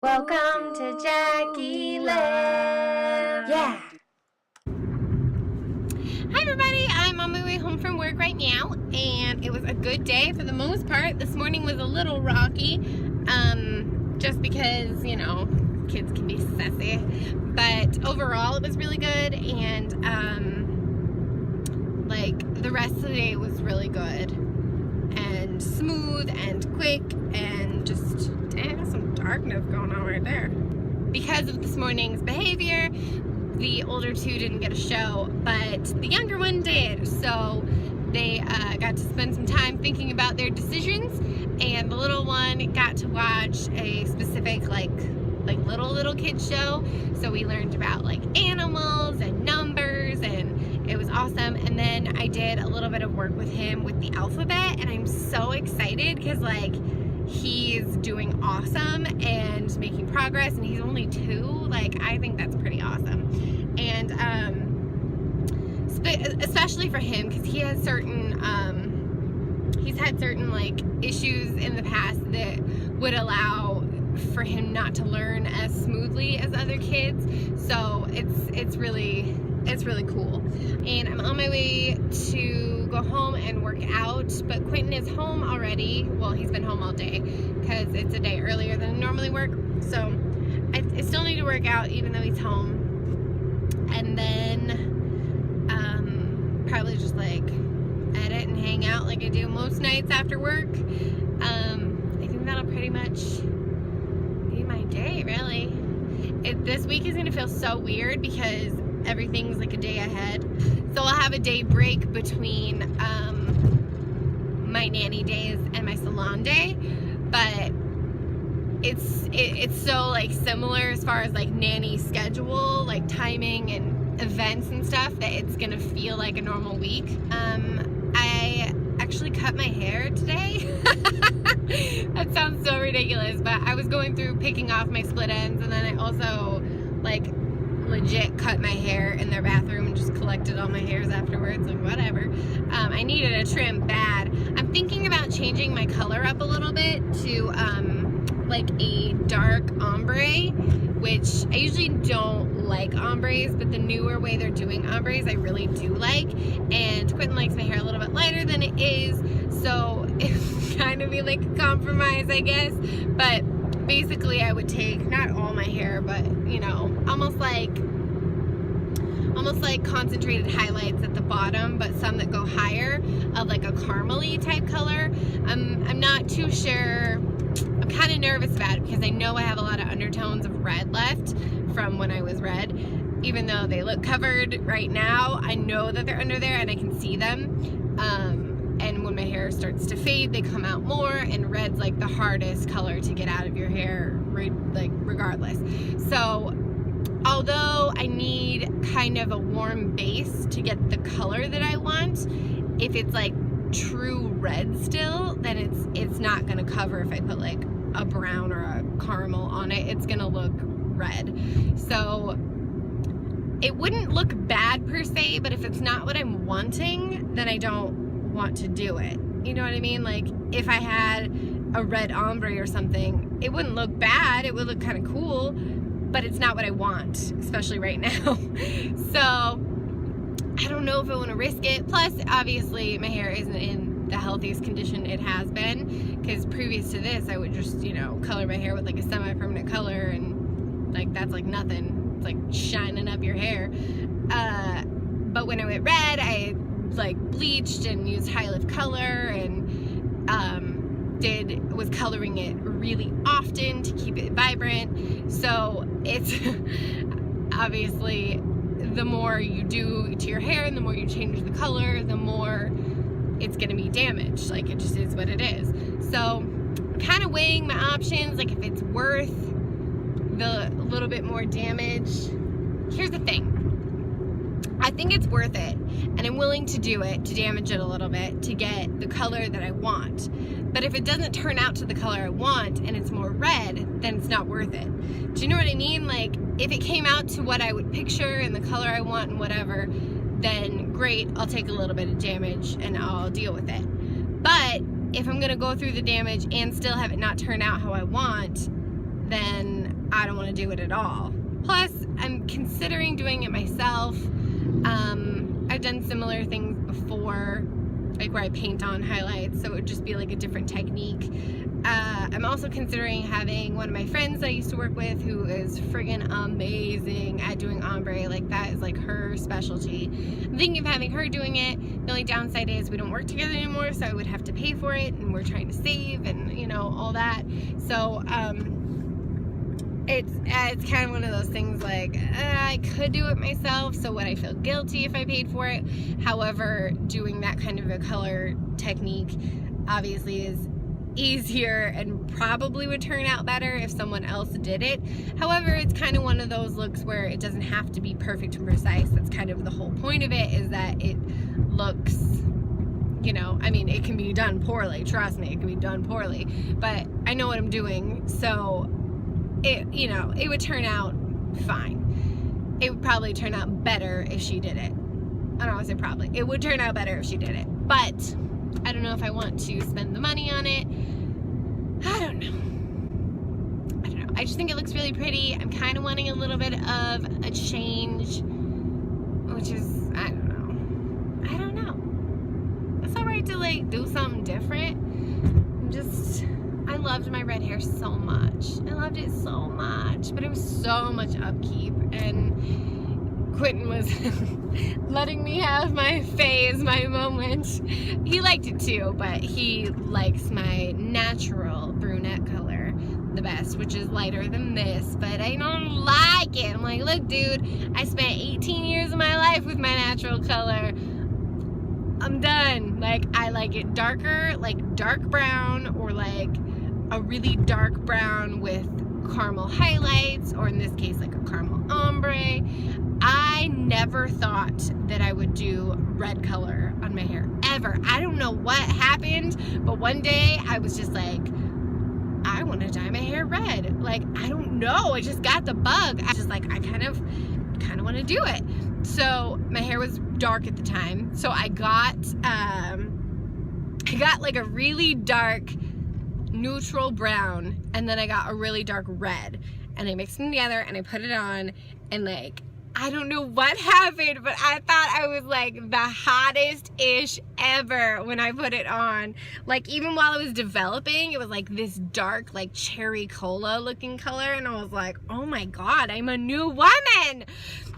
Welcome to Jackie Lab. Yeah. Hi everybody, I'm on my way home from work right now, and it was a good day for the most part. This morning was a little rocky, just because, you know, kids can be sassy, but overall it was really good, and like the rest of the day was really good and smooth and quick, and just there's some darkness going on right there. Because of this morning's behavior, the older two didn't get a show, but the younger one did. So they got to spend some time thinking about their decisions, and the little one got to watch a specific like little kid show. So we learned about like animals and numbers, and it was awesome. And then I did a little bit of work with him with the alphabet, and I'm so excited because like he's doing awesome and making progress, and he's only 2. Like, I think that's pretty awesome. And especially for him, because he has certain he's had certain like issues in the past that would allow for him not to learn as smoothly as other kids. So it's really cool. And I'm on my way to go home and work out, but Quentin is home already. Well, he's been home all day because it's a day earlier than I normally work. So I still need to work out even though he's home. And then probably just like edit and hang out like I do most nights after work. I think that'll pretty much be my day, really. This week is going to feel so weird because everything's like a day ahead. So I'll have a day break between my nanny days and my salon day, but it's so like similar as far as like nanny schedule, like timing and events and stuff, that it's gonna feel like a normal week. I actually cut my hair today. That sounds so ridiculous, but I was going through picking off my split ends, and then I also like legit cut my hair in their bathroom and just collected all my hairs afterwards, like whatever. I needed a trim bad. I'm thinking about changing my color up a little bit to like a dark ombre, which I usually don't like ombres, but the newer way they're doing ombres I really do like. And Quentin likes my hair a little bit lighter than it is, so it's kind of be like a compromise, I guess. But basically I would take not all my hair, but you know, almost like concentrated highlights at the bottom, but some that go higher, of like a caramely type color. I'm not too sure. I'm kind of nervous about it because I know I have a lot of undertones of red left from when I was red. Even though they look covered right now, I know that they're under there and I can see them. And when my hair starts to fade, they come out more, and red's like the hardest color to get out of your hair, like regardless. So although I need kind of a warm base to get the color that I want, if it's like true red still, then it's not gonna cover. If I put like a brown or a caramel on it, it's gonna look red. So it wouldn't look bad per se, but if it's not what I'm wanting, then I don't want to do it. You know what I mean? Like if I had a red ombre or something, it wouldn't look bad, it would look kind of cool, but it's not what I want, especially right now. So I don't know if I want to risk it. Plus, obviously, my hair isn't in the healthiest condition it has been, because previous to this, I would just, you know, color my hair with like a semi-permanent color, and like that's like nothing. It's like shining up your hair. But when I went red, I like bleached and used high lift color, and was coloring it really often to keep it vibrant. So it's obviously, the more you do to your hair and the more you change the color, the more it's gonna be damaged. Like, it just is what it is. So I'm kind of weighing my options, like if it's worth the little bit more damage. Here's the thing, I think it's worth it, and I'm willing to do it, to damage it a little bit to get the color that I want. But if it doesn't turn out to the color I want and it's more red, then it's not worth it. Do you know what I mean? Like, if it came out to what I would picture and the color I want and whatever, then great, I'll take a little bit of damage and I'll deal with it. But if I'm gonna go through the damage and still have it not turn out how I want, then I don't want to do it at all. Plus, I'm considering doing it myself. I've done similar things before, like where I paint on highlights, so it would just be like a different technique. I'm also considering having one of my friends that I used to work with who is friggin' amazing at doing ombre. Like, that is like her specialty. I'm thinking of having her doing it. The only downside is we don't work together anymore, so I would have to pay for it, and we're trying to save and, you know, all that. So it's kind of one of those things like, I could do it myself, so would I feel guilty if I paid for it? However, doing that kind of a color technique obviously is easier and probably would turn out better if someone else did it. However, it's kind of one of those looks where it doesn't have to be perfect and precise. That's kind of the whole point of it, is that it looks, you know, I mean, it can be done poorly, trust me, it can be done poorly, but I know what I'm doing, so it, you know, it would turn out fine. It would probably turn out better if she did it. I don't want to say probably. It would turn out better if she did it. But I don't know if I want to spend the money on it. I don't know. I just think it looks really pretty. I'm kind of wanting a little bit of a change, which is, I don't know. It's alright to like do something different. I loved my red hair so much. I loved it so much, but it was so much upkeep, and Quentin was letting me have my phase, my moment. He liked it too, but he likes my natural brunette color the best, which is lighter than this, but I don't like it. I'm like, look dude, I spent 18 years of my life with my natural color. I'm done. Like, I like it darker, like dark brown, or like a really dark brown with caramel highlights, or in this case like a caramel ombre. I never thought that I would do red color on my hair, ever. I don't know what happened, but one day I was just like, I want to dye my hair red. Like, I don't know, I just got the bug. I was just like, I kind of want to do it. So my hair was dark at the time, so I got like a really dark neutral brown, and then I got a really dark red, and I mixed them together and I put it on, and like, I don't know what happened, but I thought I was like the hottest ish ever when I put it on. Like, even while it was developing, it was like this dark, like cherry cola looking color, and I was like, oh my god, I'm a new woman.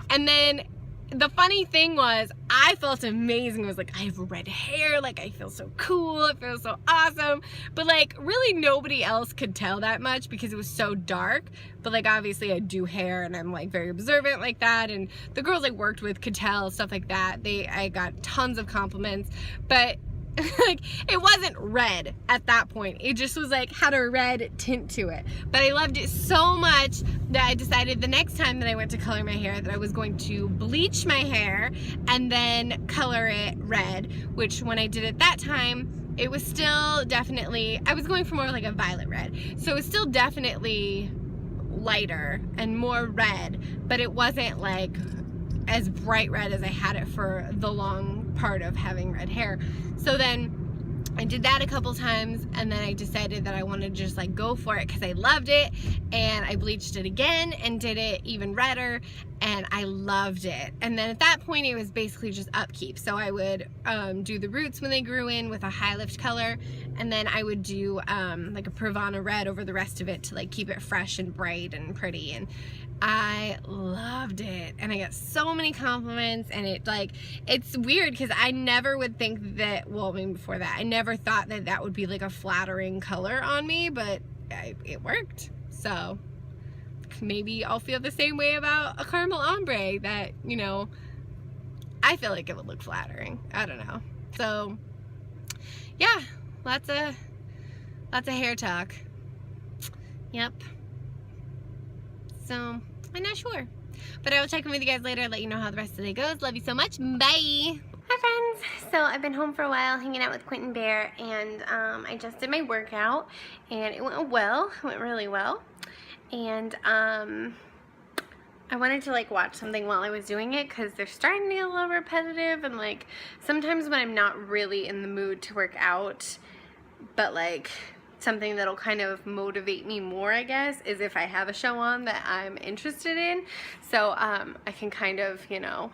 And then the funny thing was, I felt amazing. I was like, I have red hair, like I feel so cool, I feel so awesome. But like, really nobody else could tell that much because it was so dark. But like, obviously I do hair and I'm like very observant like that, and the girls I worked with could tell, stuff like that. I got tons of compliments, but like, it wasn't red at that point. It just was like, had a red tint to it. But I loved it so much that I decided the next time that I went to color my hair that I was going to bleach my hair and then color it red, which when I did it that time, it was still definitely, I was going for more like a violet red. So it was still definitely lighter and more red, but it wasn't like as bright red as I had it for the long part of having red hair. So then I did that a couple times, and then I decided that I wanted to just like go for it because I loved it, and I bleached it again and did it even redder, and I loved it. And then at that point it was basically just upkeep. So I would do the roots when they grew in with a high lift color, and then I would do like a Pravana red over the rest of it to like keep it fresh and bright and pretty, and I loved it, and I got so many compliments. And it like, it's weird because I never would think that, well, maybe before that I never thought that that would be like a flattering color on me, but it worked. So maybe I'll feel the same way about a caramel ombre, that, you know, I feel like it would look flattering. I don't know. So yeah, lots of hair talk. Yep. So I'm not sure, but I will check in with you guys later, let you know how the rest of the day goes. Love you so much. Bye. Hi friends. So I've been home for a while hanging out with Quentin Bear, and I just did my workout and it went well. It went really well. And I wanted to like watch something while I was doing it because they're starting to get a little repetitive, and like sometimes when I'm not really in the mood to work out, but like something that'll kind of motivate me more, I guess, is if I have a show on that I'm interested in. So I can kind of, you know,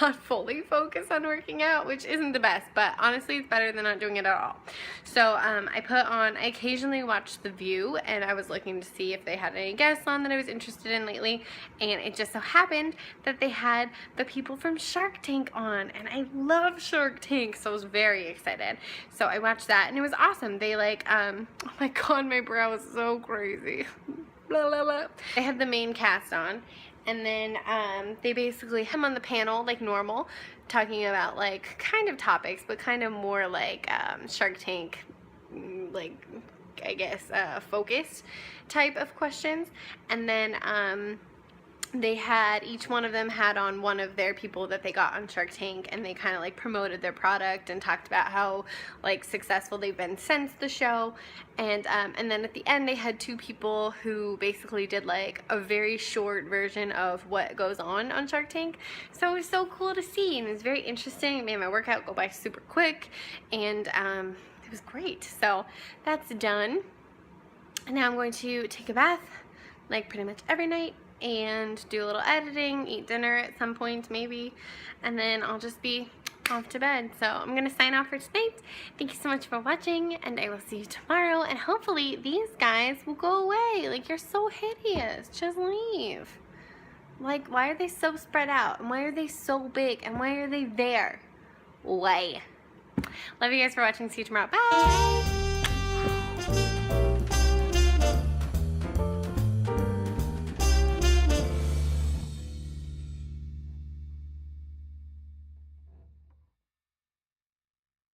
not fully focus on working out, which isn't the best, but honestly it's better than not doing it at all. So I occasionally watch The View, and I was looking to see if they had any guests on that I was interested in lately, and it just so happened that they had the people from Shark Tank on, and I love Shark Tank, so I was very excited. So I watched that, and it was awesome. They like, oh my god, my brow is so crazy. Blah, blah, blah. They had the main cast on, and then they basically had him on the panel like normal, talking about like kind of topics, but kind of more like Shark Tank, like I guess focused type of questions. And then they had, each one of them had on one of their people that they got on Shark Tank, and they kind of like promoted their product and talked about how like successful they've been since the show. And then at the end they had two people who basically did like a very short version of what goes on Shark Tank. So it was so cool to see, and it was very interesting. It made my workout go by super quick, and it was great. So that's done. And now I'm going to take a bath like pretty much every night, and do a little editing, eat dinner at some point maybe, and then I'll just be off to bed. So I'm gonna sign off for tonight. Thank you so much for watching, and I will see you tomorrow, and hopefully these guys will go away. Like, you're so hideous, just leave. Like, why are they so spread out, and why are they so big, and why are they there? Why? Love you guys for watching. See you tomorrow. Bye.